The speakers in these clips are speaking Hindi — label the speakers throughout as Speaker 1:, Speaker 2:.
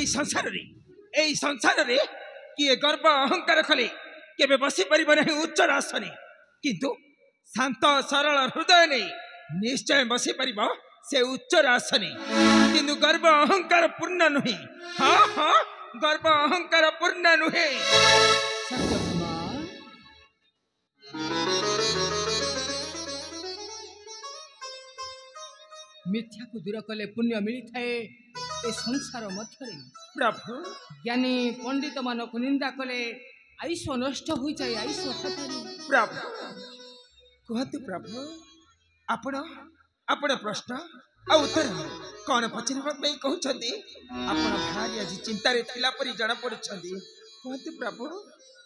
Speaker 1: এই সংসারে किए गर्व अहंकार कले केबे बसी परिबो नहीं उच्च आसने किंतु शांत सरल हृदय नहीं निश्चय बसी परिबो से उच्च आसने किंतु गर्व अहंकार पूर्ण नुहे। हाँ हाँ गर्व अहंकार पूर्ण नुहे।
Speaker 2: मिथ्या को दूर कले पुण्य मिलता है ए संसार मध्य
Speaker 1: प्रभु
Speaker 2: ज्ञानी पंडित मान को निंदा कले आयुष नष्ट हो जाए आयुष
Speaker 1: प्रभु कहतु प्रभु आपण आपण प्रश्न आ उत्तर कौन पचार कहते आपण भारी आज चिंता रे थिला परी जणा पड़ुछंदी कहतु प्रभु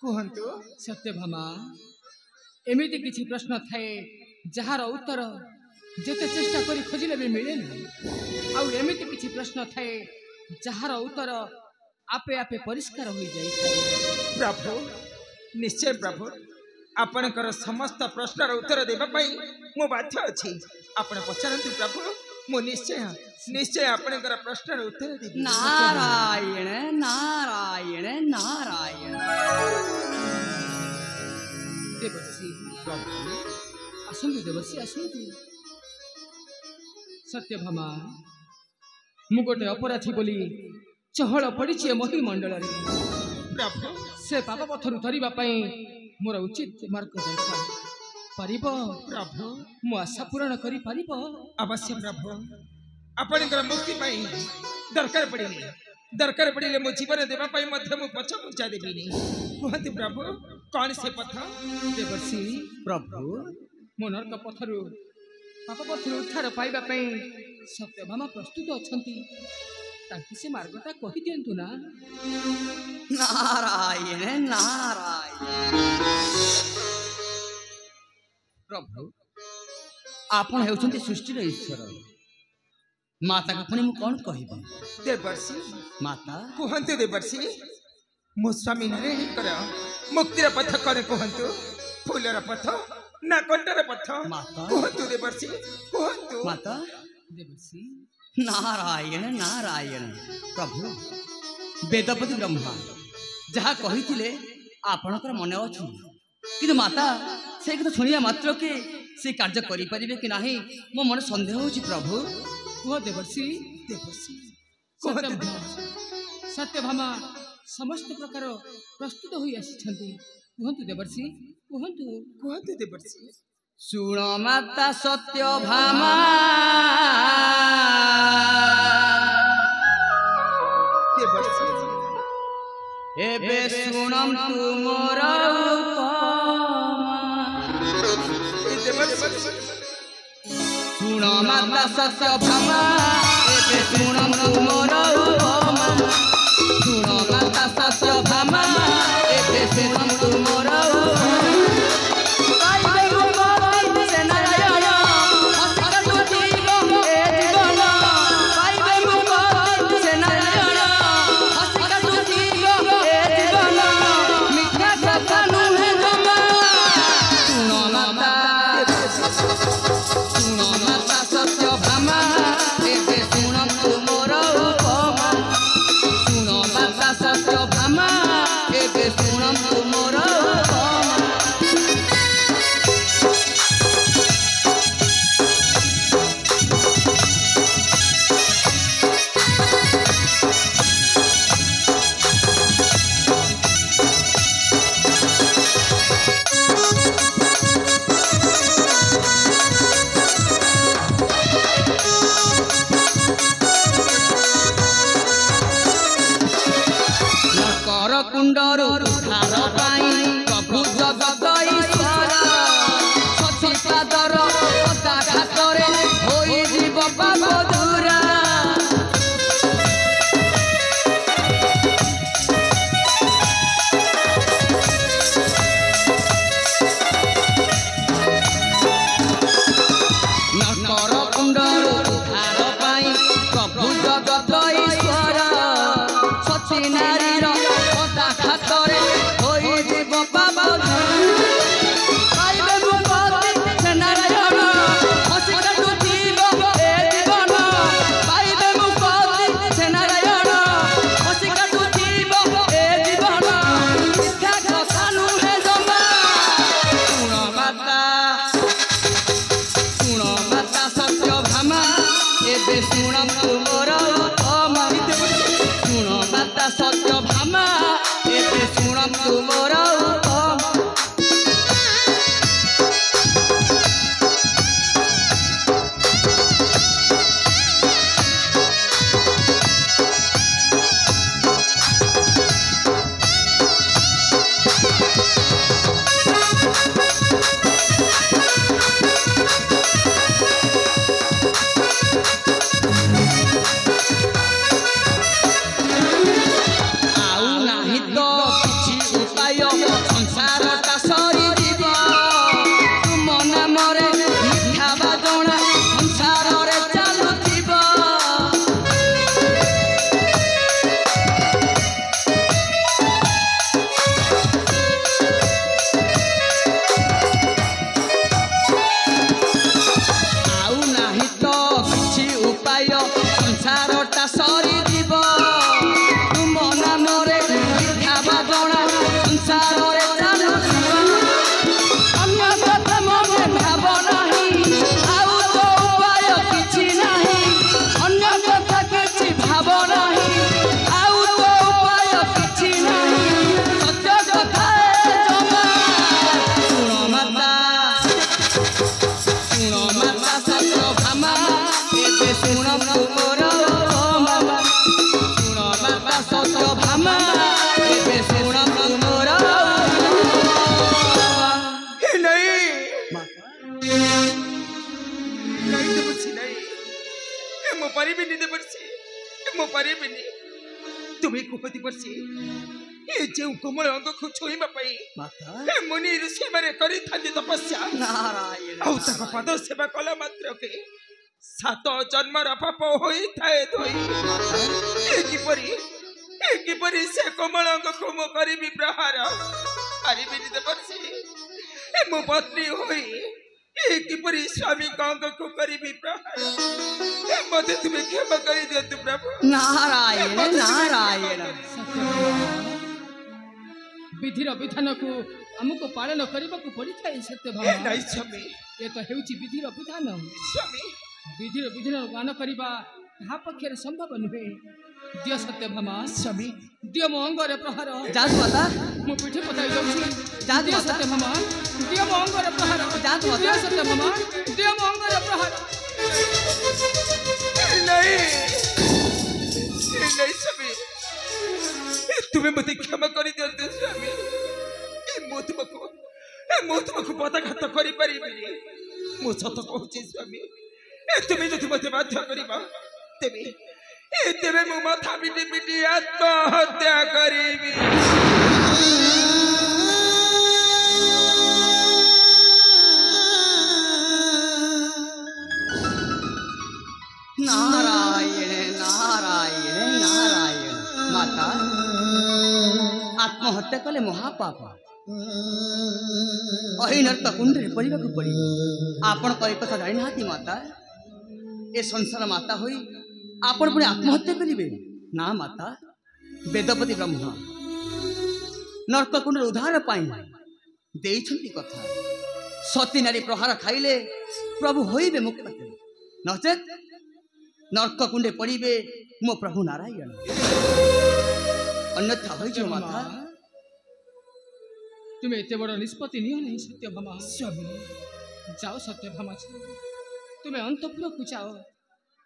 Speaker 1: कहतु।
Speaker 2: सत्यभामा एमिति किछि प्रश्न थाए जहार उत्तर जेते चेष्टा करी खोजिले भी मिले ना आउ एमिति किछि प्रश्न थाए जहार उत्तर आपे आपे परिष्कार हो जाए।
Speaker 1: प्रभु निश्चय प्रभु आपणकर समस्त प्रश्नर उत्तर देबा पई मो बाध्य अछि। आपण पचारंतु प्रभु मो निश्चय निश्चय आपणकर प्रश्नर उत्तर देबी।
Speaker 2: नारायण नारायण नारायण। देवर्षि
Speaker 1: प्रभु
Speaker 2: आसंतु देवर्षि आसंतु। सत्यभामा मु गोटे अपराधी बोली चहल पड़ी महिमंडल
Speaker 1: प्रभु
Speaker 2: से पाप पथर धरवा मोर उचित मार्ग दरकार पारिबो
Speaker 1: प्रभु
Speaker 2: मु आशा पूरण करि पारिबो।
Speaker 1: अवश्य प्रभु आपणकर मुक्ति पाई दरकार पड़े मो जीवन देवा पाई मध्य मु पछ पूजा देबिनी कहते प्रभु कौन से पथ।
Speaker 2: देवर्षि प्रभु मो नरक पथरु पाप पथर उद्धार पाइबा सत्यभामा प्रस्तुत अछंती ताकि से मार्गटा कहि दियंतु ना। नारायण नारायण। प्रभु आपण हेउछंती सृष्टिर ईश्वर माता का पुणी मु कौन कहबो।
Speaker 1: देवर्षि
Speaker 2: माता
Speaker 1: कहंतु देवर्षि मो स्वामी नारायण मुक्तिर पथ करे कहंतु फूलर पथ ना कंटर पथ
Speaker 2: माता
Speaker 1: कहंतु देवर्षि कहंतु।
Speaker 2: माता देवर्षि नारायण नारायण। प्रभु वेदपति ब्रह्मा जहा कही आपणकर मन अच्छी कि माता से कथा शुणा मात्र के से कार्य करें कि नहीं मो मन सन्देह हो। प्रभु कह देवर्षि
Speaker 1: देवर्षि
Speaker 2: सत्यभामा समस्त प्रकार प्रस्तुत हो कहतु देवर्षि
Speaker 1: कहतु देवर्षि।
Speaker 2: शुण माता सत्यभामा
Speaker 1: देवर्षि
Speaker 2: एबे शुणम तुमर शुण माता सत्यभामा एबे शुणम तुमर उपमा शुण माता सत्यभामा एबे शुणम तुमर
Speaker 1: मु परिबिनी देवर्षी मु परिबिनी तुम्हें कुपति वर्षी ये जो कोमल अंग को छुईबा पई
Speaker 2: माता
Speaker 1: ए मुनि ऋषि माने करी थांती तपस्या
Speaker 2: नारायण
Speaker 1: आउ तक पद सेवा कला मात्र के सात जन्मर पाप होई थाए धोई ए किपरि से कोमल अंग को मु करिबी प्रहार परिबिनी देवर्षी ए मु पत्नी होई ए किपरि स्वामी अंग को करिबी प्रहार ए मते तुम्हें क्षमा करी दियो तु प्रभु
Speaker 2: नारायण नारायण
Speaker 3: विधिर विधान को आमको पालन करने को पड़ी था सत्य
Speaker 1: ए
Speaker 3: भामा
Speaker 1: नहीं स्वामी
Speaker 3: ये तो हेउची विधिर विधान
Speaker 1: स्वामी
Speaker 3: विधिर विधान गान करवा कहा पक्षर संभव नुहे दियो सत्य भामा
Speaker 1: स्वामी
Speaker 3: दियो मो अंगरे प्रहार
Speaker 2: जात माता
Speaker 3: मो पिठे पताई जाउछी
Speaker 2: जात
Speaker 3: दियो
Speaker 2: माता
Speaker 3: सत्य भामा दियो मो अंगरे प्रहार
Speaker 2: जात माता
Speaker 3: दियो सत्य भामा दियो मो अंगरे प्रहार
Speaker 1: नहीं स्वामी तुम्हें मत क्षमा कर दियंतु स्वामी मु तुमको पदाघात करि परिबिनी मु सत कहूची स्वामी तुम्हें जो मत बाध्य करिबा तेबे मु माथा पिटी पिटी आत्महत्या करिबी
Speaker 2: नारायण नारायण नारायण माता आत्महत्या कले महापाप अहि नर्क कुंडरे पड़वा को पड़ी आपण कई कथा जानी नाती माता ए संसार माता होई आपण पुणी आत्महत्या करिवे ना माता वेदपति ब्रह्मा नर्क कुंडर उद्धार पाई देइछंती कथा सती नारी प्रहार खाइले प्रभु होइबे मुक्त नचेत नर्क कुंडे पड़े मो प्रभु नारायण अन्यथा हो माता
Speaker 3: तुम्हें एते बड़ निष्पत्ति नियो नहीं सत्य भामा स्वामी जाओ सत्य भामा तुम्हें अंतपुर को जाओ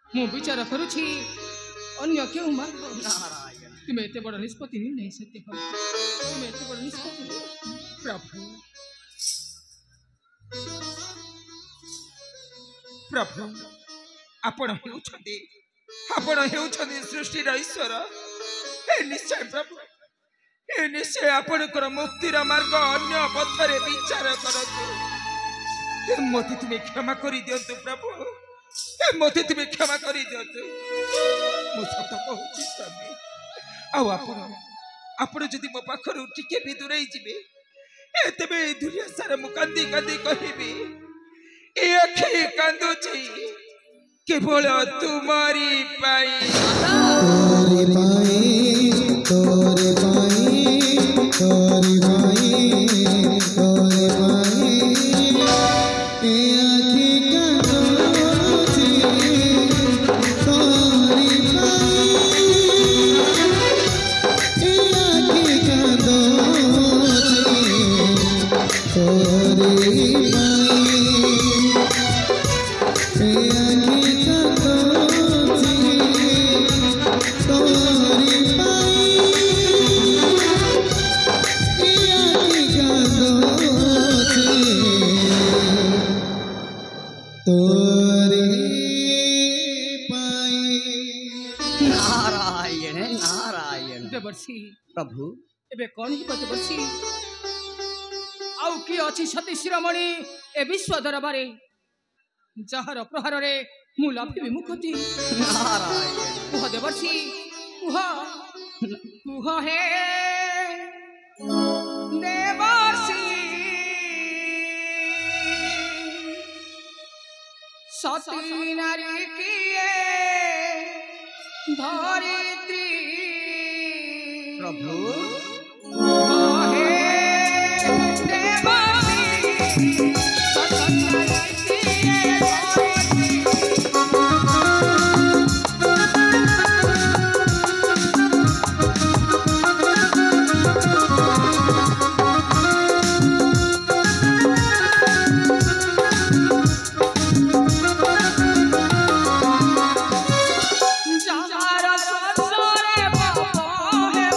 Speaker 3: मु विचार करुछि अन्य केउ मार्ग
Speaker 2: नारायण
Speaker 3: तुम्हें एते बड़ निष्पत्ति नियो नहीं सत्य भामा तुम्हें एते बड़ निष्पत्ति नियो
Speaker 1: प्रभु आपण हेउछंती सृष्टि ईश्वर ए निश्चय प्रभु ए निश्चय आपणकर मुक्तिर मार्ग अन्य पथरे विचार करतु मते तुम्हें क्षमा करि दियंतु प्रभु मते तुम्हें क्षमा करि दियंतु मो सत कहूची स्वामी आउ आपण जदि मो पाखरु टिके भी दूरई जिबे ए तबे दुनिया सारा मु कांदी कांदी कहिबी ए अखि कांदुची केवल तुम्हारी पाई
Speaker 4: तोरे पाई तोरे पाई तोरे पाई ए आँखी कांदुची तोरे पाई ए आँखी कांदुची तोरे
Speaker 2: नारायण नारायण
Speaker 3: देवर्षि
Speaker 2: प्रभु
Speaker 3: एबे कौन ही बत वर्षि आउ की अछि सती शिरोमणि ए विश्व दरबारे जहर प्रहार रे मु लाभि विमुखति
Speaker 2: नारायण
Speaker 3: कुह देवर्षि कुह हे देवर्षि सती नारी किए धरित्री
Speaker 2: प्रभु
Speaker 3: हे देवर्षि सती नारी किए जहार संसारे पाप है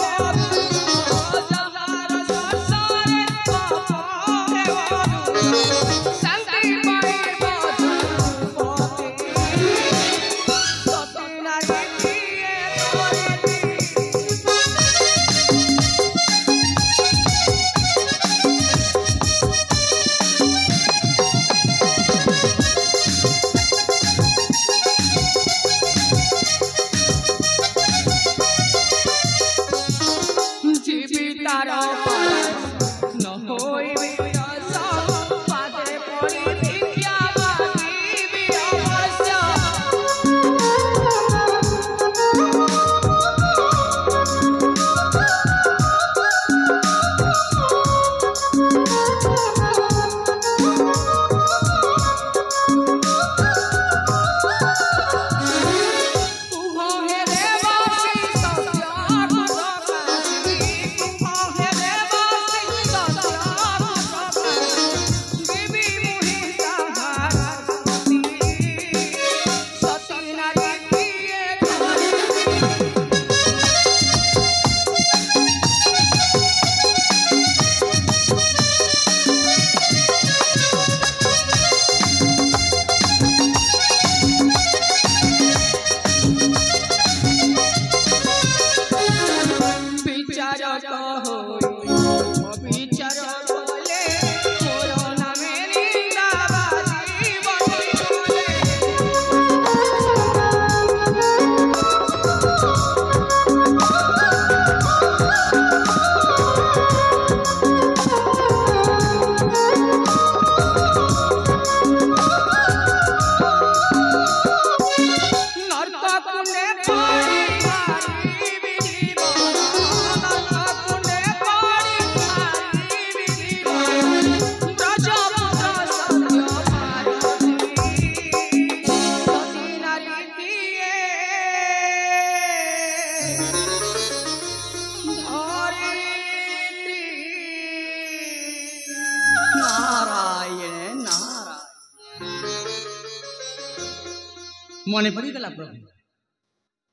Speaker 2: ମନେ ପଡ଼ିଗଲା ପ୍ରଭୁ,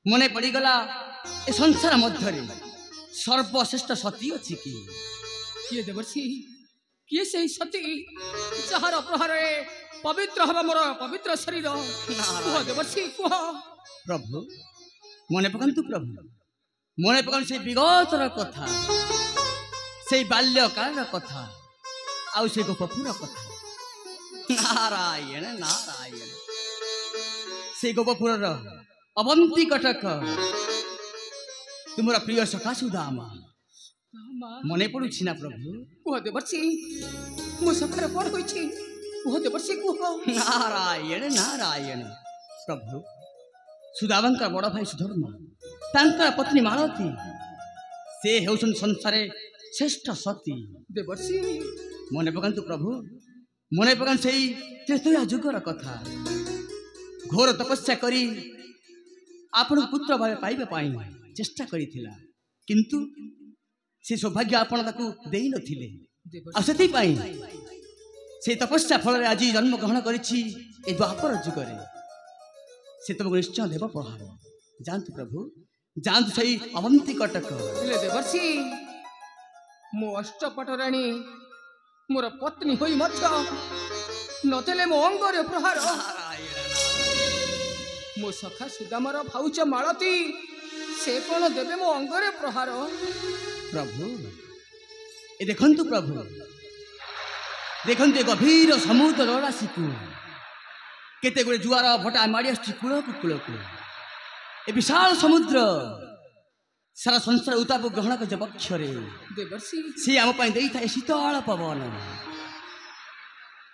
Speaker 2: ମନେ ପଡ଼ିଗଲା ଏ ସଂସାର ମଧ୍ୟରେ ସର୍ବଶ୍ରେଷ୍ଠ ସତୀ ଅଛି କି?
Speaker 3: କିଏ ଦେବର୍ଷି? କିଏ ସେହି ସତୀ ଯାହାର ପ୍ରହାରରେ ପବିତ୍ର ହେବ ମୋର ପବିତ୍ର ଶରୀର? କୁହ ଦେବର୍ଷି କୁହ।
Speaker 2: ପ୍ରଭୁ ମନେ ପକାନ୍ତୁ, ପ୍ରଭୁ ମନେ ପକାନ୍ତୁ ସେଇ ବିଗତର କଥା, ସେଇ ବାଲ୍ୟକାଳର କଥା, ଆଉ ସେ ଗୋପପୁର କଥା। ନାରାୟଣ ନାରାୟଣ, ସେଇ ଗୋପପୁରର ଅବନ୍ତୀ କଟକ ତୁମର ପ୍ରିୟ ସଖା ସୁଦାମା ମନେ ପଡୁଛି ନା ପ୍ରଭୁ?
Speaker 3: କୁହ ଦେବର୍ଷି ମୋ ସଖାର କ'ଣ ହୋଇଛି? କୁହ ଦେବର୍ଷି କୁହ।
Speaker 2: ନାରାୟଣ ନାରାୟଣ, ପ୍ରଭୁ ସୁଦାମାଙ୍କର ବଡ଼ ଭାଇ ସୁଧର୍ମ, ତାଙ୍କର ପତ୍ନୀ ମାଳତୀ, ସେ ହେଉଛନ୍ତି ସଂସାରେ ଶ୍ରେଷ୍ଠ ସତୀ।
Speaker 3: ଦେବର୍ଷି
Speaker 2: ମନେ ପକାନ୍ତୁ ପ୍ରଭୁ, ମନେ ପକାନ୍ତୁ ସେଇ ତ୍ରେତୟା ଯୁଗର କଥା। ଘୋର ତପସ୍ୟା କରି ଆପଣଙ୍କୁ ପୁତ୍ର ଭାବେ ପାଇବା ପାଇଁ ଚେଷ୍ଟା କରିଥିଲା, କିନ୍ତୁ ସେ ସୌଭାଗ୍ୟ ଆପଣ ତାକୁ ଦେଇନଥିଲେ। ଆଉ ସେଥିପାଇଁ ସେଇ ତପସ୍ୟା ଫଳରେ ଆଜି ଜନ୍ମଗ୍ରହଣ କରିଛି ଏ ଦ୍ୱାପର ଯୁଗରେ। ସେ ତୁମକୁ ନିଶ୍ଚୟ ଦେବ ପ୍ରହାର। ଯାଆନ୍ତୁ ପ୍ରଭୁ, ଯାଆନ୍ତୁ ସେଇ ଅବନ୍ତୀ କଟକ।
Speaker 3: ହେଲେ ଦେବର୍ଷି ମୋ ଅଷ୍ଟପଟ ରାଣୀ ମୋର ପତ୍ନୀ ହୋଇ ମଧ୍ୟ ନଦେଲେ ମୋ ଅଙ୍ଗରେ ପ୍ରହାର। ମୋ ସଖା ସୁଦାମର ଭାଉଜ ମାଳତୀ ସେ କ'ଣ ଦେବେ ମୋ ଅଙ୍ଗରେ ପ୍ରହାର?
Speaker 2: ପ୍ରଭୁ ଏ ଦେଖନ୍ତୁ, ପ୍ରଭୁ ଦେଖନ୍ତୁ ଏ ଗଭୀର ସମୁଦ୍ର ରାଶିକୁ, କେତେ ଗୁଡ଼େ ଜୁଆର ଭଟା ମାଡ଼ି ଆସୁଛି କୂଳକୁ କୂଳକୁ। ଏ ବିଶାଳ ସମୁଦ୍ର ସାରା ସଂସାର ଉତ୍ତାପ ଗ୍ରହଣ କରିছে ବକ୍ଷରେ।
Speaker 3: ଦେବର୍ଷି
Speaker 2: ସେ ଆମ ପାଇଁ ଦେଇଥାଏ ଶୀତଳ ପବନ।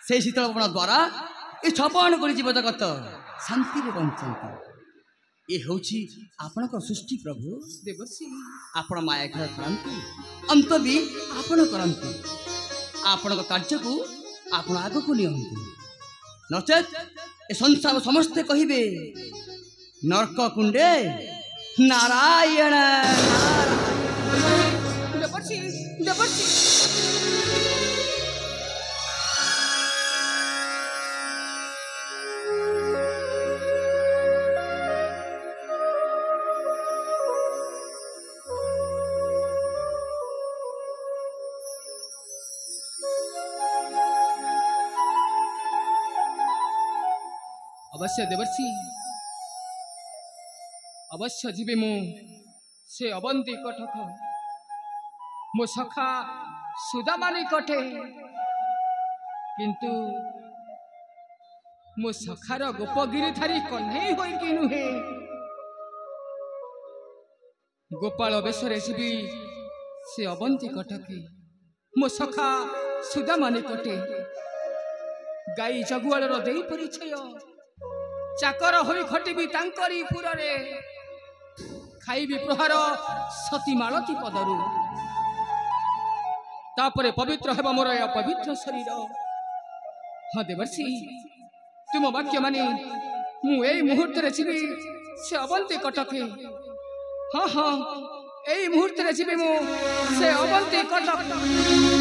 Speaker 2: সেই ଶୀତଳ ପବନ ଦ୍ୱାରା ଏ ଛପନ କରି ଜୀବ ଜଗତ ଶାନ୍ତିରେ ବଞ୍ଚନ୍ତି। ଏ ହେଉଛି ଆପଣଙ୍କର ସୃଷ୍ଟି ପ୍ରଭୁ।
Speaker 3: ଦେବର୍ଷି
Speaker 2: ଆପଣ ମାୟା ଖେଳ କରନ୍ତି, ଅନ୍ତ ବି ଆପଣ କରନ୍ତି। ଆପଣଙ୍କ କାର୍ଯ୍ୟକୁ ଆପଣ ଆଗକୁ ନିଅନ୍ତୁ, ନଚେତ୍ ଏ ସଂସାର ସମସ୍ତେ କହିବେ ନର୍କ କୁଣ୍ଡେ ନାରାୟଣ ନାରାୟଣ।
Speaker 3: ଦେବର୍ଷି ଦେବର୍ଷି ଅବଶ୍ୟ ଦେବର୍ଷି ଅବଶ୍ୟ ଯିବି ମୁଁ ସେ ଅବନ୍ତୀ କଟକ, ମୋ ସଖା ସୁଦାମା ନିକଟେ। କିନ୍ତୁ ମୋ ସଖାର ଗୋପଗିରି ଧାରି କହ୍ନେଇ ହୋଇକି ନୁହେଁ, ଗୋପାଳ ବେଶରେ ଯିବି ସେ ଅବନ୍ତୀ କଟକେ, ମୋ ସଖା ସୁଦାମା ନିକଟେ। ଗାଈ ଜଗୁଆଳର ଦେଇ ପରିଚୟ, ଚାକର ହୋଇ ଖଟିବି ତାଙ୍କରି ପୁରରେ, ଖାଇବି ପ୍ରହାର ସତୀ ମାଳତୀ ପଦରୁ। ତାପରେ ପବିତ୍ର ହେବ ମୋର ଏ ଅପବିତ୍ର ଶରୀର। ହଁ ଦେବର୍ଷି, ତୁମ ବାକ୍ୟ ମାନି ମୁଁ ଏଇ ମୁହୂର୍ତ୍ତରେ ଯିବି ସେ ଅବନ୍ତୀ କଟକେ। ହଁ ହଁ, ଏଇ ମୁହୂର୍ତ୍ତରେ ଯିବି ମୁଁ ସେ ଅବନ୍ତୀ କଟକ।